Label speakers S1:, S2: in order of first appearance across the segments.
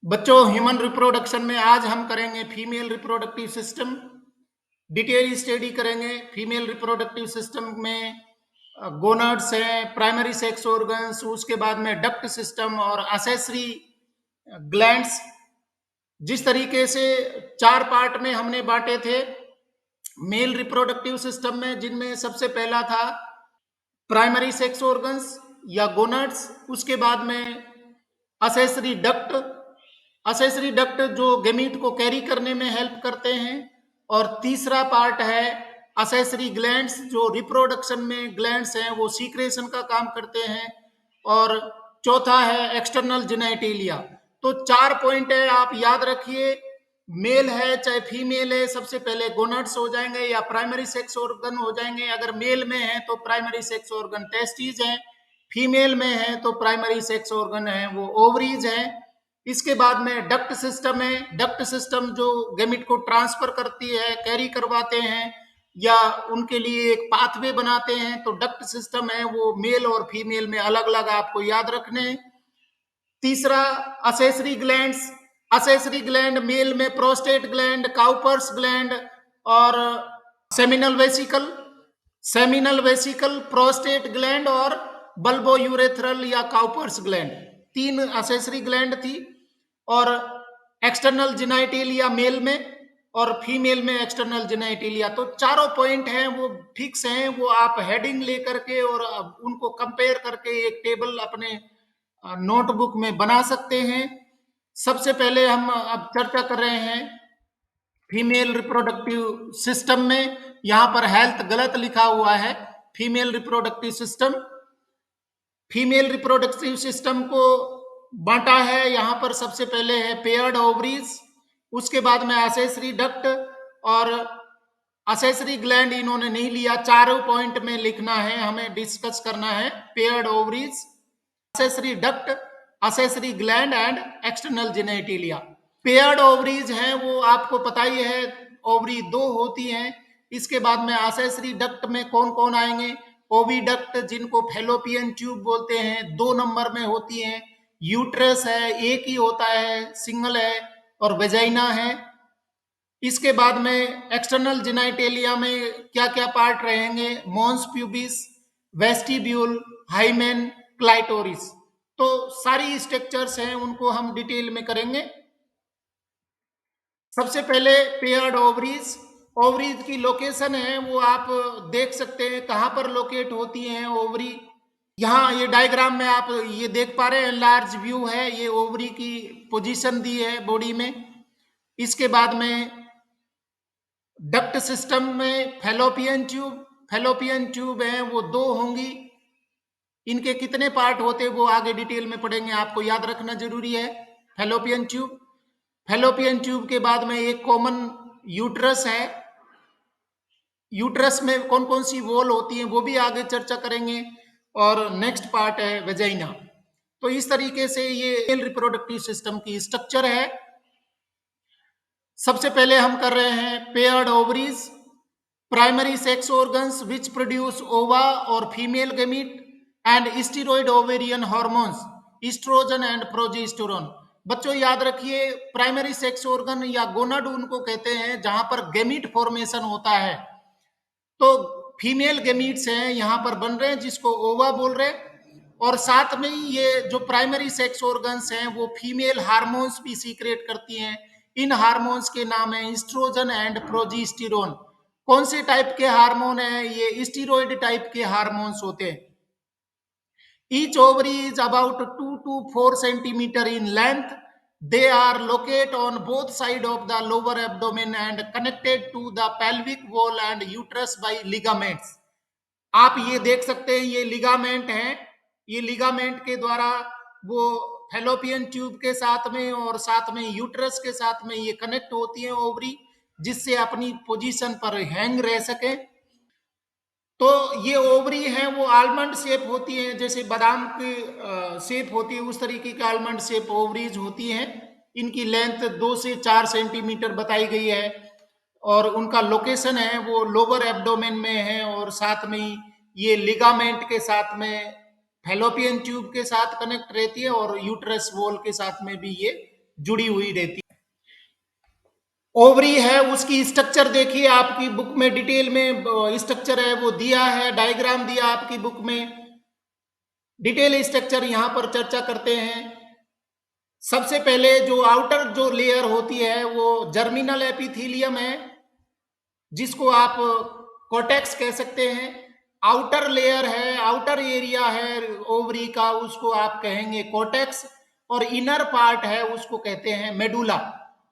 S1: बच्चों, human reproduction में आज हम करेंगे female reproductive system. Detail study करेंगे। फीमेल रिप्रोडक्टिव सिस्टम में गोनाड्स हैं, प्राइमरी सेक्स ऑर्गन्स, उसके बाद में डक्ट सिस्टम और असेसरी ग्लैंड्स। जिस तरीके से चार पार्ट में हमने बांटे थे मेल रिप्रोडक्टिव सिस्टम में, जिनमें सबसे पहला था प्राइमरी सेक्स ऑर्गन्स या गोनाड्स, उसके बाद में असेसरी डक्ट। असेसरी डक्ट जो गेमीट को कैरी करने में हेल्प करते हैं। और तीसरा पार्ट है असेसरी ग्लैंड्स, जो रिप्रोडक्शन में ग्लैंड्स हैं वो सीक्रेशन का काम करते हैं। और चौथा है एक्सटर्नल जेनेटिलिया। तो चार पॉइंट है, आप याद रखिए। मेल है चाहे फीमेल है, सबसे पहले गोनाड्स हो जाएंगे या प्राइमरी सेक्स ऑर्गन हो जाएंगे। अगर मेल में है तो प्राइमरी सेक्स ऑर्गन टेस्टिस है, फीमेल में है तो प्राइमरी सेक्स ऑर्गन है वो ओवरीज है। इसके बाद में डक्ट सिस्टम है। डक्ट सिस्टम जो गैमिट को ट्रांसफर करती है, कैरी करवाते हैं या उनके लिए एक पाथवे बनाते हैं। तो डक्ट सिस्टम है वो मेल और फीमेल में अलग अलग आपको याद रखने हैं। तीसरा accessory glands. Accessory gland male में प्रोस्टेट ग्लैंड, काउपर्स ग्लैंड और seminal vesicle. Seminal vesicle, prostate gland और बल्बो यूरेथ्रल या काउपर्स ग्लैंड, तीन असेसरी ग्लैंड थी। और एक्सटर्नल जेनाइटेलिया मेल में और फीमेल में एक्सटर्नल जेनाइटेलिया। तो चारों पॉइंट हैं वो फिक्स हैं, वो आप हेडिंग लेकर के और उनको कंपेयर करके एक टेबल अपने नोटबुक में बना सकते हैं। सबसे पहले हम अब चर्चा कर रहे हैं फीमेल रिप्रोडक्टिव सिस्टम में। यहां पर हेल्थ गलत लिखा हुआ है, female reproductive system. Female reproductive system को बांटा है, यहां पर सबसे पहले है पेयर्ड ओवरीज, उसके बाद में असेसरी डक्ट और असेसरी ग्लैंड इन्होंने नहीं लिया। चारों पॉइंट में लिखना है, हमें डिस्कस करना है। Paired ovaries, accessory duct, accessory gland and external genitalia. Paired ovaries हैं वो आपको पता ही है, ओवरी दो होती हैं। इसके बाद में असेसरी डक्ट में कौन कौन आएंगे? ओविडक्ट, जिनको फैलोपियन ट्यूब बोलते हैं, 2 नंबर में होती हैं। यूट्रस है, एक ही होता है, सिंगल है। और वेजाइना है। इसके बाद में एक्सटर्नल जेनाइटेलिया में क्या क्या पार्ट रहेंगे? Mons pubis, vestibule, hymen, clitoris. तो सारी स्ट्रक्चर्स हैं, उनको हम डिटेल में करेंगे। सबसे पहले पेयर्ड ओवरीज। ओवरीज की लोकेशन है वो आप देख सकते हैं कहां पर लोकेट होती हैं ओवरी। यहाँ ये डायग्राम में आप ये देख पा रहे हैं, लार्ज व्यू है, ये ओवरी की पोजीशन दी है बॉडी में। इसके बाद में डक्ट सिस्टम में फैलोपियन ट्यूब। फैलोपियन ट्यूब है वो दो होंगी। इनके कितने पार्ट होते हैं वो आगे डिटेल में पढ़ेंगे, आपको याद रखना जरूरी है। फैलोपियन ट्यूब, फैलोपियन ट्यूब के बाद में एक कॉमन यूट्रस है। यूट्रस में कौन कौन सी वॉल होती हैं वो भी आगे चर्चा करेंगे। और नेक्स्ट पार्ट है वेजाइना। तो इस तरीके से ये मेल रिप्रोडक्टिव सिस्टम की स्ट्रक्चर है। सबसे पहले हम कर रहे हैं paired ovaries, primary sex organs which produce ova और female gamete and steroid ovarian hormones, oestrogen and progesterone. बच्चों याद रखिए, प्राइमरी सेक्स ऑर्गन या गोनाड उनको कहते हैं जहां पर गेमीट फॉर्मेशन होता है। तो फीमेल गेमीट्स हैं यहां पर बन रहे हैं, जिसको ओवा बोल रहे हैं। और साथ में ही ये जो प्राइमरी सेक्स ऑर्गन्स हैं वो फीमेल हार्मोन्स भी सीक्रेट करती हैं। इन हार्मोन्स के नाम है ईस्ट्रोजन एंड प्रोजेस्टेरोन। कौन से टाइप के हार्मोन है ये? स्टीरोइड टाइप के हार्मोन्स होते हैं। Each ovary is about 2 to 4 centimeter in length. They are located on both sides of the lower abdomen and connected to the pelvic wall and uterus by ligaments. आप ये देख सकते हैं, ये ligament हैं। ये लिगामेंट के द्वारा वो फैलोपियन ट्यूब के साथ में और साथ में यूट्रस के साथ में ये कनेक्ट होती है ओवरी, जिससे अपनी पोजीशन पर हैंग रह सके। तो ये ओवरी हैं वो आलमंड शेप होती है, जैसे बादाम की शेप होती है उस तरीके की आलमंड शेप ओवरीज होती हैं। इनकी लेंथ 2 से 4 सेंटीमीटर बताई गई है। और उनका लोकेशन है वो लोअर एब्डोमेन में है। और साथ में ही ये लिगामेंट के साथ में फैलोपियन ट्यूब के साथ कनेक्ट रहती है और यूट्रस वॉल के साथ में भी ये जुड़ी हुई रहती है। ओवरी है, उसकी स्ट्रक्चर देखिए, आपकी बुक में डिटेल में स्ट्रक्चर है वो दिया है, डायग्राम दिया आपकी बुक में, डिटेल स्ट्रक्चर यहां पर चर्चा करते हैं। सबसे पहले जो आउटर जो लेयर होती है वो जर्मिनल एपिथेलियम है, जिसको आप कोटेक्स कह सकते हैं। आउटर लेयर है, आउटर एरिया है ओवरी का, उसको आप कहेंगे कोटेक्स, और इनर पार्ट है उसको कहते हैं मेडुला।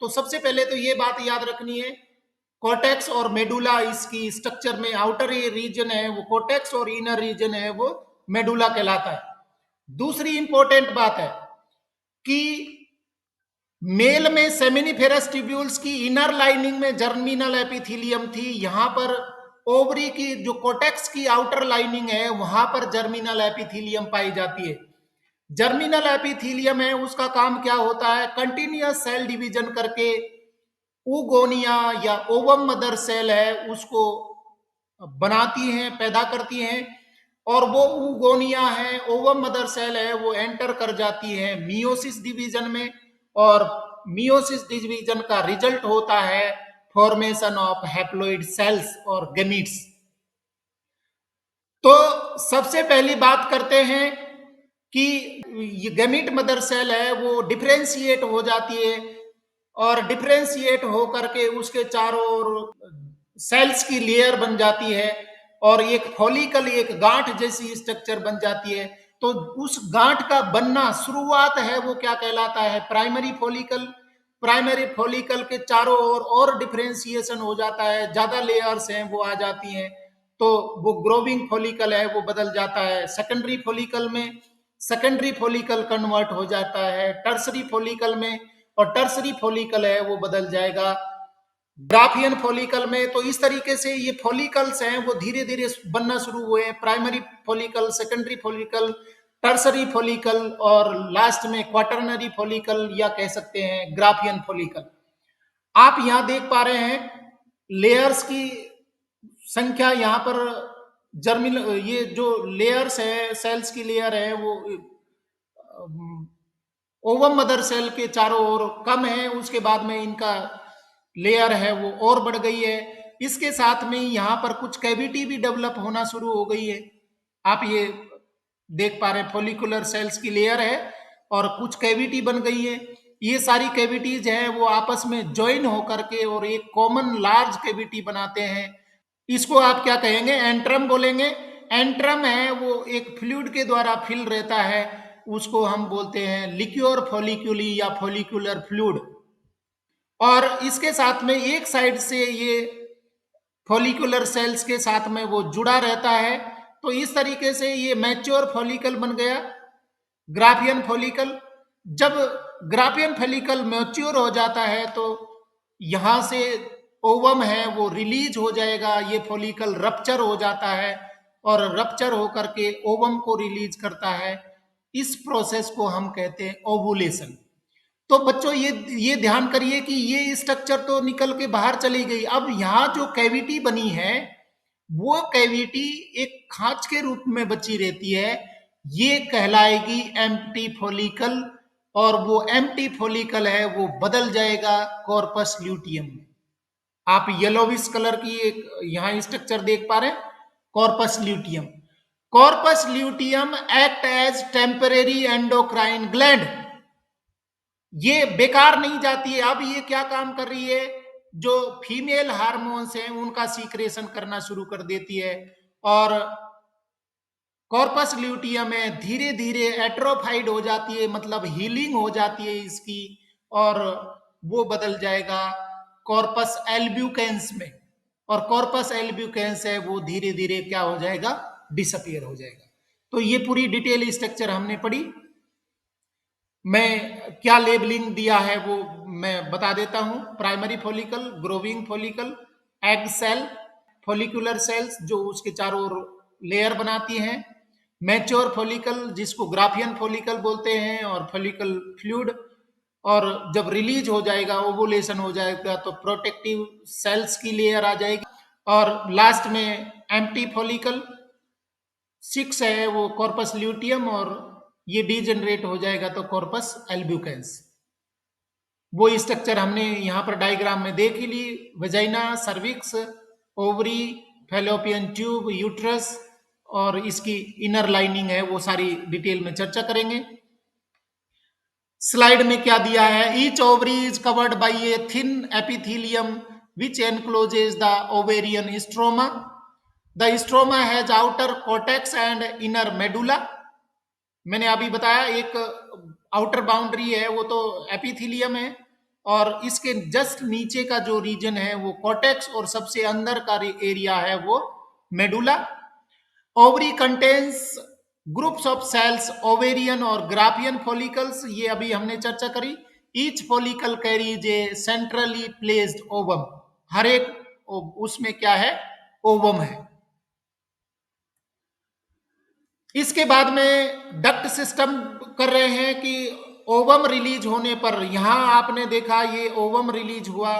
S1: तो सबसे पहले तो ये बात याद रखनी है, कोटेक्स और मेडुला इसकी स्ट्रक्चर में, आउटर रीजन है वो कोटेक्स और इनर रीजन है वो मेडुला कहलाता है। दूसरी इंपॉर्टेंट बात है कि मेल में सेमिनिफेरस ट्यूब्यूल्स की इनर लाइनिंग में जर्मिनल एपिथेलियम थी, यहां पर ओवरी की जो कोटेक्स की आउटर लाइनिंग है वहां पर जर्मिनल एपिथेलियम पाई जाती है। जर्मिनल एपिथेलियम है, उसका काम क्या होता है, कंटिन्यूअस सेल डिवीजन करके ऊगोनिया या ओवम मदर सेल है उसको बनाती हैं, पैदा करती हैं, और वो ऊगोनिया है, ओवम मदर सेल है, वो एंटर कर जाती है मियोसिस डिवीजन में, और मियोसिस डिवीजन का रिजल्ट होता है फॉर्मेशन ऑफ हैप्लॉइड सेल्स और गैमीट्स। तो सबसे पहली बात करते हैं कि ये गैमीट मदर सेल है वो डिफरेंशिएट हो जाती है, और डिफरेंशिएट हो करके उसके चारों ओर सेल्स की लेयर बन जाती है, और एक फॉलिकल, एक गांठ जैसी स्ट्रक्चर बन जाती है। तो उस गांठ का बनना शुरुआत है वो क्या कहलाता है, प्राइमरी फॉलिकल। प्राइमरी फॉलिकल के चारों ओर और डिफरेंशिएशन हो जाता है, ज्यादा लेयर्स हैं वो आ जाती हैं, तो वो ग्रोविंग फॉलिकल है वो बदल जाता है सेकेंडरी फॉलिकल में, सेकेंडरी फॉलिकल कन्वर्ट हो जाता है टर्सरी फॉलिकल में, और टर्सरी फॉलिकल है वो बदल जाएगा ग्राफियन फॉलिकल में। तो इस तरीके से ये फॉलिकल्स हैं वो धीरे धीरे बनना शुरू हुए हैं, primary follicle, secondary follicle, tertiary follicle, और लास्ट में क्वाटरनरी फॉलिकल या कह सकते हैं ग्राफियन फॉलिकल। आप यहां देख पा रहे हैं लेयर्स की संख्या, यहां पर जर्मिन ये जो लेयर्स है, सेल्स की लेयर है वो ओवम मदर सेल के चारों ओर कम है, उसके बाद में इनका लेयर है वो और बढ़ गई है। इसके साथ में यहाँ पर कुछ कैविटी भी डेवलप होना शुरू हो गई है। आप ये देख पा रहे हैं फॉलिकुलर सेल्स की लेयर है और कुछ कैविटी बन गई है। ये सारी कैविटीज हैं वो आपस में ज्वाइन होकर के और एक कॉमन लार्ज कैविटी बनाते हैं। इसको आप क्या कहेंगे, एंट्रम बोलेंगे। एंट्रम है वो एक फ्लूइड के द्वारा फिल रहता है, उसको हम बोलते हैं लिक्योर फॉलिक्यूली या फॉलिकुलर फ्लूइड। और इसके साथ में एक साइड से ये फॉलिकुलर सेल्स के साथ में वो जुड़ा रहता है, तो इस तरीके से ये मैच्योर फॉलिकल बन गया, ग्राफियन फॉलिकल। जब ग्राफियन फॉलिकल मैच्योर हो जाता है तो यहां से ओवम है वो रिलीज हो जाएगा, ये फॉलिकल रप्चर हो जाता है और रप्चर होकर के ओवम को रिलीज करता है। इस प्रोसेस को हम कहते हैं ओवुलेशन। तो बच्चों ये ध्यान करिए कि ये स्ट्रक्चर तो निकल के बाहर चली गई, अब यहाँ जो कैविटी बनी है वो कैविटी एक खांच के रूप में बची रहती है, ये कहलाएगी एम्प्टी फॉलिकल, और वो एम्प्टी फॉलिकल है वो बदल जाएगा कॉर्पस ल्यूटियम में। आप येलोविश कलर की एक यहाँ स्ट्रक्चर देख पा रहे हैं, corpus luteum. Corpus luteum act as temporary endocrine gland, ये बेकार नहीं जाती है। अब ये क्या काम कर रही है, जो फीमेल हार्मोन्स हैं उनका सीक्रेशन करना शुरू कर देती है, और कॉर्पस ल्यूटियम में धीरे धीरे एट्रोफाइड हो जाती है, मतलब हीलिंग हो जाती है इसकी, और वो बदल जाएगा कॉर्पस एल्ब्यूकेंस में, और कॉर्पस एल्ब्यूकेंस है वो धीरे धीरे क्या हो जाएगा, डिसअपियर हो जाएगा। तो ये पूरी डिटेल स्ट्रक्चर हमने पढ़ी। मैं क्या लेबलिंग दिया है वो मैं बता देता हूं, primary follicle, growing follicle, egg cell, follicular cells जो उसके चारों ओर लेयर बनाती हैं, मैच्योर फॉलिकल जिसको ग्राफियन फॉलिकल बोलते हैं, और फॉलिकल फ्लूइड, और जब रिलीज हो जाएगा, ओवुलेशन हो जाएगा, तो प्रोटेक्टिव सेल्स की लेयर आ जाएगी, और लास्ट में एम्प्टी फॉलिकल 6 है वो कॉर्पस ल्यूटियम, और ये डीजेनरेट हो जाएगा तो कॉर्पस एल्ब्यूकेंस। वो स्ट्रक्चर हमने यहाँ पर डायग्राम में देख ही ली। Vagina, cervix, ovary, fallopian tube, uterus और इसकी इनर लाइनिंग है, वो सारी डिटेल में चर्चा करेंगे। स्लाइड में क्या दिया है, each ovary is covered by a thin epithelium which encloses the ovarian stroma. The stroma has outer cortex and inner medulla. मैंने अभी बताया एक आउटर बाउंड्री है वो तो एपिथेलियम है, और इसके जस्ट नीचे का जो रीजन है वो कॉर्टेक्स, और सबसे अंदर का एरिया है वो medulla. Ovary contains groups of cells, ovarian और ग्राफियन फॉलिकल्स, ये अभी हमने चर्चा करी। Each follicle carries a centrally placed ovum. हर एक उसमें क्या है, ओवम है। इसके बाद में डक्ट सिस्टम कर रहे हैं कि ओवम रिलीज होने पर, यहां आपने देखा ये ओवम रिलीज हुआ,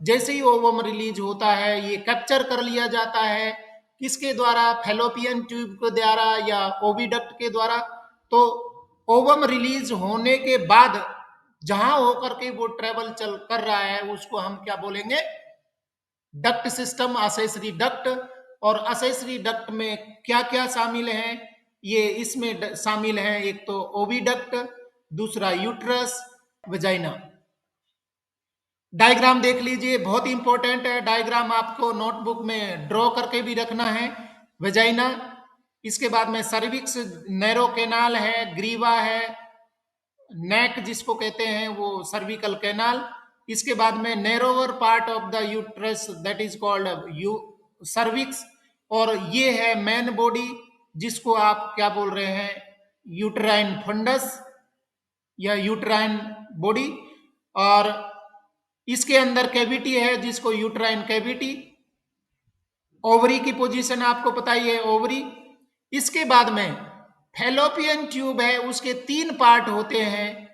S1: जैसे ही ओवम रिलीज होता है ये कैप्चर कर लिया जाता है किसके द्वारा, फैलोपियन ट्यूब के द्वारा या ओविडक्ट के द्वारा। तो ओवम रिलीज होने के बाद जहां होकर के वो ट्रेवल चल कर रहा है उसको हम क्या बोलेंगे, डक्ट सिस्टम, असेसरी डक्ट। और असेसरी डक्ट में क्या क्या शामिल है, ये इसमें शामिल है, एक तो ओविडक्ट, दूसरा यूट्रस, वेजाइना। डायग्राम देख लीजिए, बहुत इंपॉर्टेंट है डायग्राम, आपको नोटबुक में ड्रॉ करके भी रखना है। वेजाइना, इसके बाद में सर्विक्स, नैरो कैनाल है, ग्रीवा है, नेक जिसको कहते हैं वो सर्विकल कैनाल। इसके बाद में narrower part of the uterus that is called you cervix, और ये है मेन बॉडी जिसको आप क्या बोल रहे हैं, यूट्राइन फंडस या यूट्राइन बॉडी। और इसके अंदर कैविटी है जिसको यूट्राइन कैविटी। ओवरी की पोजीशन आपको पता ही है, ओवरी। इसके बाद में फैलोपियन ट्यूब है, उसके तीन पार्ट होते हैं।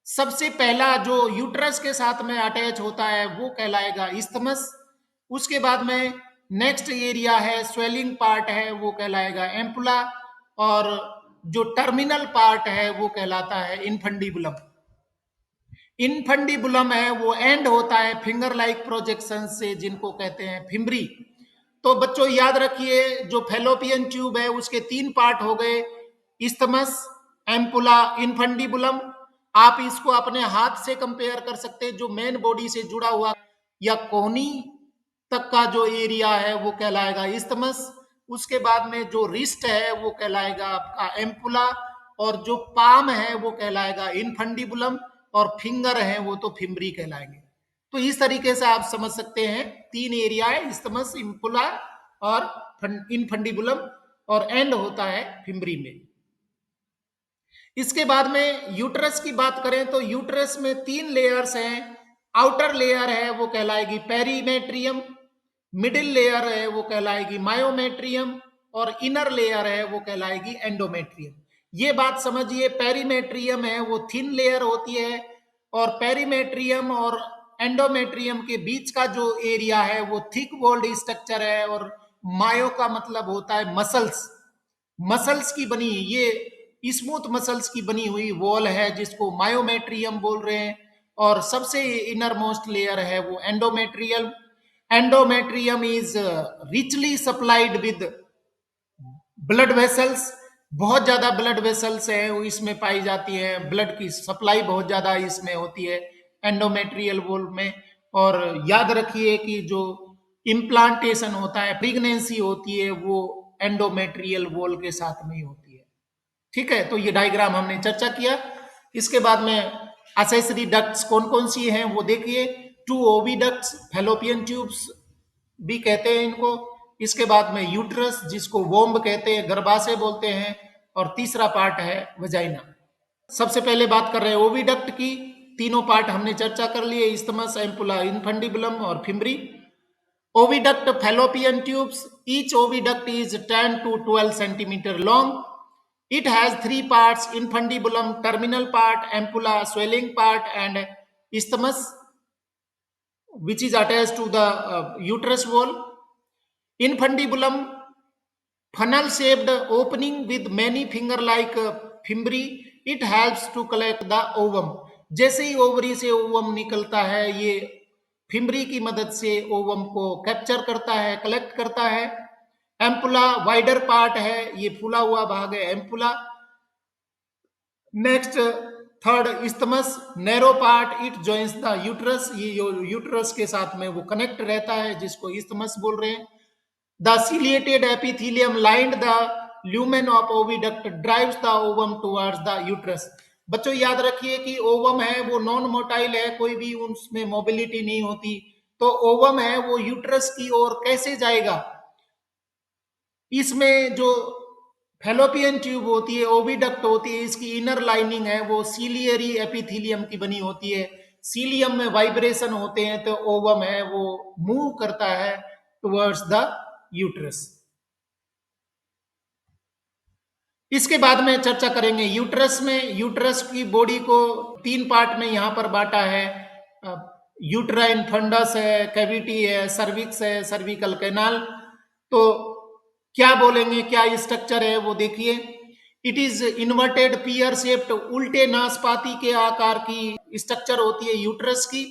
S1: सबसे पहला जो यूट्रस के साथ में अटैच होता है वो कहलाएगा इस्थमस। उसके बाद में नेक्स्ट एरिया है, स्वेलिंग पार्ट है, वो कहलाएगा एम्पुला। और जो टर्मिनल पार्ट है वो कहलाता है इनफंडिबुलम। इनफंडिबुलम है वो एंड होता है फिंगर लाइक प्रोजेक्शन से, जिनको कहते हैं फिम्बरी। तो बच्चों याद रखिए, जो फैलोपियन ट्यूब है उसके तीन पार्ट हो गए, इस्थमस, एम्पुला, इनफंडिबुलम। आप इसको अपने हाथ से कंपेयर कर सकते हैं, जो मेन बॉडी से जुड़ा हुआ या कोहनी तक का जो एरिया है वो कहलाएगा इस्थमस। उसके बाद में जो रिस्ट है वो कहलाएगा आपका एम्पुला, और जो पाम है वो कहलाएगा इनफंडिबुलम, और फिंगर है वो तो फिम्बरी कहलाएंगे। तो इस तरीके से आप समझ सकते हैं, तीन एरिया है, इस्थमस, इम्पुला और इनफंडिबुलम, और एंड होता है फिम्बरी में। इसके बाद में यूट्रस की बात करें तो यूट्रस में तीन लेयर्स हैं। आउटर लेयर है वो कहलाएगी पेरीमेट्रियम, मिडिल लेयर है वो कहलाएगी मायोमेट्रियम, और इनर लेयर है वो कहलाएगी एंडोमेट्रियम। ये बात समझिए, पेरीमेट्रियम है वो थिन लेयर होती है, और पेरीमेट्रियम और एंडोमेट्रियम के बीच का जो एरिया है वो थिक वॉल्ड स्ट्रक्चर है। और मायो का मतलब होता है मसल्स, मसल्स की बनी, ये स्मूथ मसल्स की बनी हुई वॉल है जिसको मायोमेट्रियम बोल रहे हैं। और सबसे इनर मोस्ट लेयर है वो endometrium. Endometrium is richly supplied with blood vessels. बहुत ज्यादा ब्लड वेसल्स है वो इसमें पाई जाती है, ब्लड की सप्लाई बहुत ज्यादा इसमें होती है एंडोमेट्रियल वॉल में। और याद रखिए कि जो इम्प्लांटेशन होता है, प्रेगनेंसी होती है, वो एंडोमेट्रियल वॉल के साथ में ही होती है। ठीक है, तो ये डायग्राम हमने चर्चा किया। इसके बाद में असेसरी डक्ट्स कौन कौन सी हैं वो देखिए। टू ओविडक्ट्स, फैलोपियन ट्यूब्स भी कहते हैं इनको। इसके बाद में यूट्रस जिसको वोम्ब कहते हैं, गर्भाशय बोलते हैं, और तीसरा पार्ट है वजाइना। सबसे पहले बात कर रहे हैं ओविडक्ट की। तीनों पार्ट हमने चर्चा कर लिए, इस्थमस, एम्पुला, इनफंडिबुलम और fimbriae. Oviduct, fallopian tubes, each oviduct is 10 to 12 centimeter long. It has three parts: infundibulum, terminal part, ampulla, swelling part, and isthmus, which is attached to the uterus wall. Infundibulum, funnel shaped opening with many finger like fimbri. It helps to collect the ovum. जैसे ही ovary से ovum निकलता है, ये fimbria की मदद से ovum को capture करता है, कलेक्ट करता है। एम्पुला वाइडर पार्ट है, ये फूला हुआ भाग है ampulla. Next third isthmus, narrow part, it joins the uterus, ये यूट्रस के साथ में वो कनेक्ट रहता है, जिसको इस्थमस बोल रहे हैं। The ciliated epithelium lined the lumen of oviduct drives the ovum towards the uterus। बच्चों याद रखिए कि ओवम है वो नॉन मोटाइल है, कोई भी उसमें मोबिलिटी नहीं होती, तो ओवम है वो यूट्रस की ओर कैसे जाएगा? इसमें जो फेलोपियन ट्यूब होती है, ओविडक्ट होती है, इसकी इनर लाइनिंग है वो सीलियरी एपिथीलियम की बनी होती है। सीलियम में वाइब्रेशन होते हैं तो ओवम है वो मूव करता है टुवर्ड्स द यूट्रस। इसके बाद में चर्चा करेंगे यूट्रस में। यूट्रस की बॉडी को तीन पार्ट में यहां पर बांटा है। यूट्राइन फंडस है, कैविटी है, सर्विक्स है, सर्विकल कैनाल। तो क्या बोलेंगे, क्या स्ट्रक्चर है वो देखिए। It is inverted pear shaped, उल्टे नाशपाती के आकार की स्ट्रक्चर होती है यूट्रस की।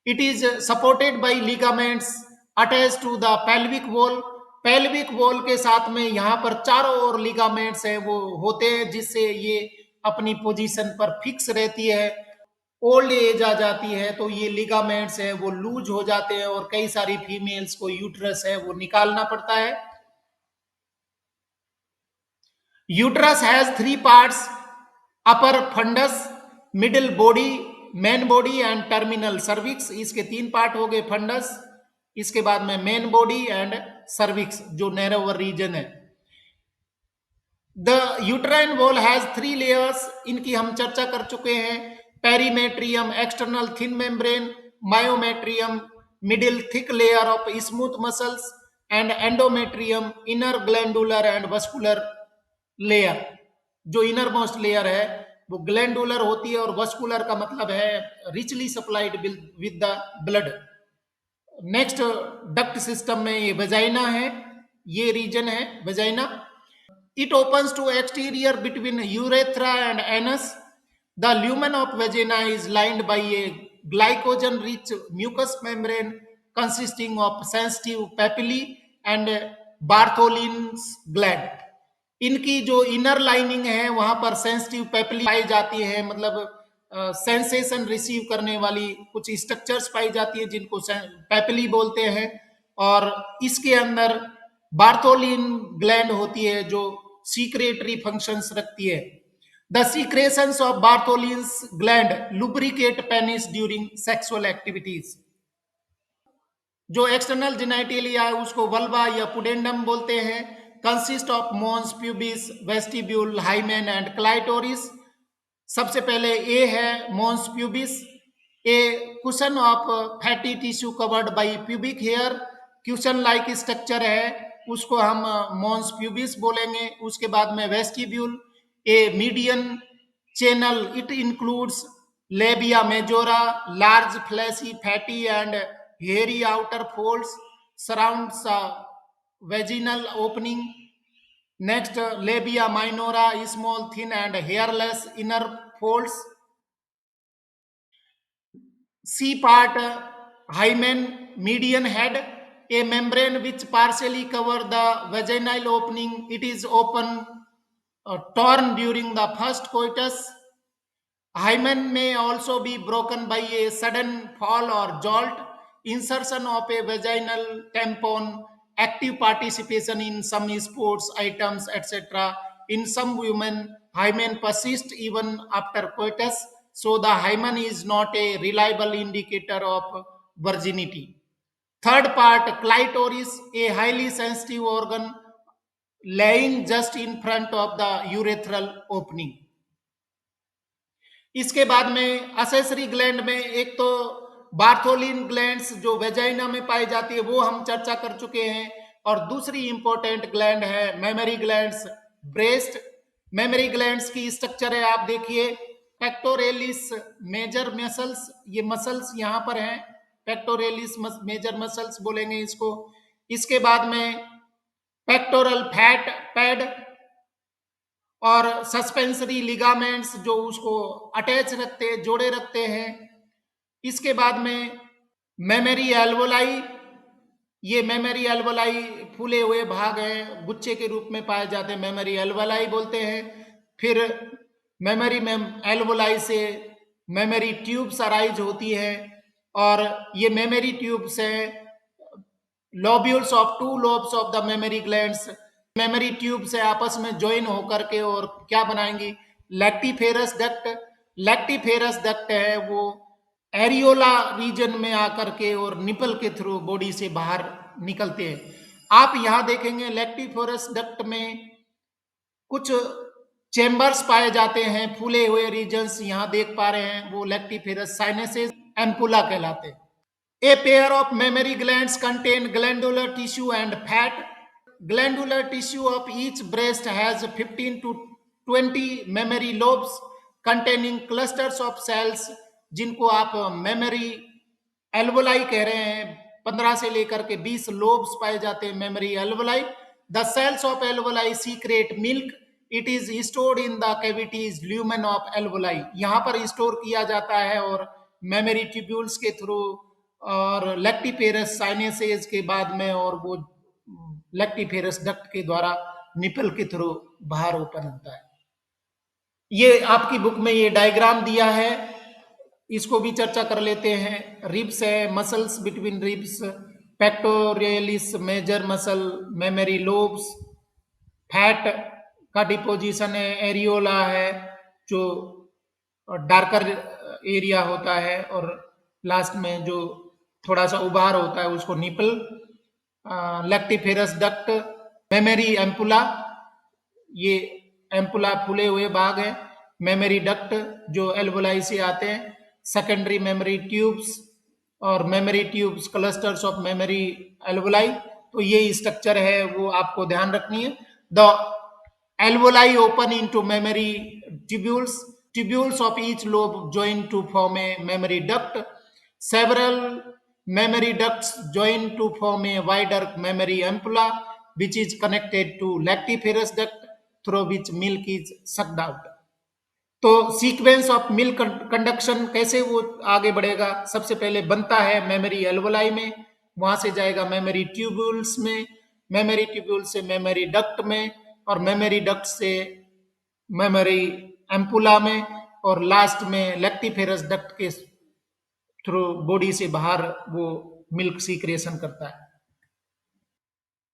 S1: It is supported by ligaments attach to the pelvic wall. Pelvic wall के साथ में यहाँ पर चारों ओर लिगामेंट्स हैं वो होते हैं, जिससे ये अपनी पोजीशन पर फिक्स रहती है। ओल्ड एज आ जाती है तो ये लिगामेंट्स है वो लूज हो जाते हैं और कई सारी फीमेल्स को यूट्रस है वो निकालना पड़ता है। Uterus has three parts, upper fundus, middle body, main body and terminal cervix. इसके तीन पार्ट हो गए, फंडस, इसके बाद में मेन बॉडी एंड सर्विक्स जो नैरोवर रीजन है। The uterine wall has three layers, इनकी हम चर्चा कर चुके हैं। Perimetrium external thin membrane, myometrium middle thick layer of smooth muscles and endometrium inner glandular and vascular layer. जो इनर मोस्ट लेयर है वो ग्लैंडुलर होती है और वस्कुलर का मतलब है richly supplied with the blood. Next duct system में ये वेजाइना है, ये रीजन है vagina. It opens to exterior between urethra and anus. The lumen of vagina is lined by a glycogen-rich mucous membrane consisting of sensitive papillae and Bartholin's gland. इनकी जो inner lining है वहां पर sensitive papillae पाई जाती है, मतलब sensation receive करने वाली कुछ स्ट्रक्चर्स पाई जाती है जिनको पेपिली बोलते हैं। और इसके अंदर बार्थोलिन ग्लैंड होती है जो सीक्रेटरी फंक्शंस रखती है। The secretions of Bartholin's gland lubricate penis during sexual activities. जो एक्सटर्नल जेनाइटेलिया है उसको वल्वा या पुडेंडम बोलते हैं। Consist of mons, pubis, vestibule, hymen and clitoris. सबसे पहले ए है mons pubis, a cushion of fatty tissue covered by pubic hair, cushion like structure है, उसको हम मोन्स प्यूबिस बोलेंगे। उसके बाद में vestibule, a median channel, it includes labia majora, large fleshy fatty and hairy outer folds surrounds vaginal opening. Next, labia minora, small, thin and hairless inner folds. C part, hymen, median head, a membrane which partially cover the vaginal opening. It is open, torn during the first coitus. Hymen may also be broken by a sudden fall or jolt, insertion of a vaginal tampon, active participation in some sports items, etc. In some women, hymen persist even after coitus, so the hymen is not a reliable indicator of virginity. Third part, clitoris, a highly sensitive organ laying just in front of the urethral opening. इसके बाद में accessory gland में एक तो Bartholin glands जो vagina में पाई जाती है वो हम चर्चा कर चुके हैं, और दूसरी इंपॉर्टेंट ग्लैंड है mammary glands, breast. Mammary glands की स्ट्रक्चर है, आप देखिए, पेक्टोरेलिस मेजर मसल्स, ये मसल्स यहाँ पर हैं, पेक्टोरेलिस मेजर मसल्स बोलेंगे इसको। इसके बाद में पेक्टोरल फैट पैड और सस्पेंसरी लिगामेंट्स जो उसको अटैच रखते, जोड़े रखते हैं। इसके बाद में मेमोरी एल्वोलाई, ये मेमोरी एल्वोलाई फूले हुए भाग हैं, गुच्छे के रूप में पाए जाते हैं, मेमोरी एल्वोलाई बोलते हैं। फिर मेमोरी में एल्वोलाई से मेमोरी ट्यूब्स अराइज होती है, और ये मेमोरी ट्यूब्स है lobules of two lobes of the mammary glands, memory tube से आपस में ज्वाइन होकर के और क्या बनाएंगी, लैक्टिफेरस डक्ट। लैक्टिफेरस डक्ट है वो एरियोला रीजन में आकर के और निपल के थ्रू बॉडी से बाहर निकलते हैं। आप यहां देखेंगे लैक्टिफेरस डक्ट में कुछ चेंबर्स पाए जाते हैं, फूले हुए रीजन्स यहां देख पा रहे हैं, वो लैक्टिफेरस साइनेसेस एम्पुला कहलाते हैं। A pair of mammary glands contain glandular tissue and fat. Glandular tissue of each breast has 15 to 20 mammary lobes containing clusters of cells, जिनको आप मेमोरी एल्वोलाई कह रहे हैं। 15 से लेकर के 20 लोब्स पाए जाते हैं mammary alveoli. The cells of alveoli secrete milk, it is stored in the cavities lumen of alveoli, यहाँ पर स्टोर किया जाता है और मेमोरी ट्यूब्यूल्स के थ्रू और लैक्टिफेरस साइनेसेस के बाद में, और वो लैक्टिफेरस डक्ट के द्वारा निपल के थ्रू बाहर ओपन होता है। ये आपकी बुक में ये डायग्राम दिया है, इसको भी चर्चा कर लेते हैं। रिब्स है, muscles between ribs, pectoralis major muscle, mammary lobes, fat का डिपोजिशन है, एरियोला है जो डार्कर एरिया होता है, और लास्ट में जो थोड़ा सा उभार होता है उसको nipple, lactiferous duct, mammary ampulla, ये एम्पुला फूले हुए भाग है, मेमोरी डक्ट जो एल्वोलाई से आते हैं, सेकेंडरी मेमोरी ट्यूब्स, और memory tubes clusters of memory alveoli. तो ये स्ट्रक्चर है वो आपको ध्यान रखनी है। The alveoli open into mammary tubules, tubules of each lobe join to form a memory duct. Several memory ducts join to form a wider memory ampulla, which is connected to lactiferous duct through which milk is sucked out. तो sequence of milk conduction कैसे वो आगे बढ़ेगा, सबसे पहले बनता है memory alveoli में, वहां से जाएगा मेमोरी ट्यूब्यूल्स में, मेमोरी ट्यूब्यूल से मेमोरी डक्ट में, और मेमोरी डक्ट से मेमोरी एम्पुला में, और लास्ट में लैक्टिफेरस डक्ट के थ्रू बॉडी से बाहर वो मिल्क सीक्रेशन करता है।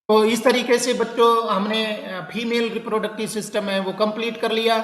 S1: तो इस तरीके से बच्चों हमने फीमेल रिप्रोडक्टिव सिस्टम है वो कंप्लीट कर लिया।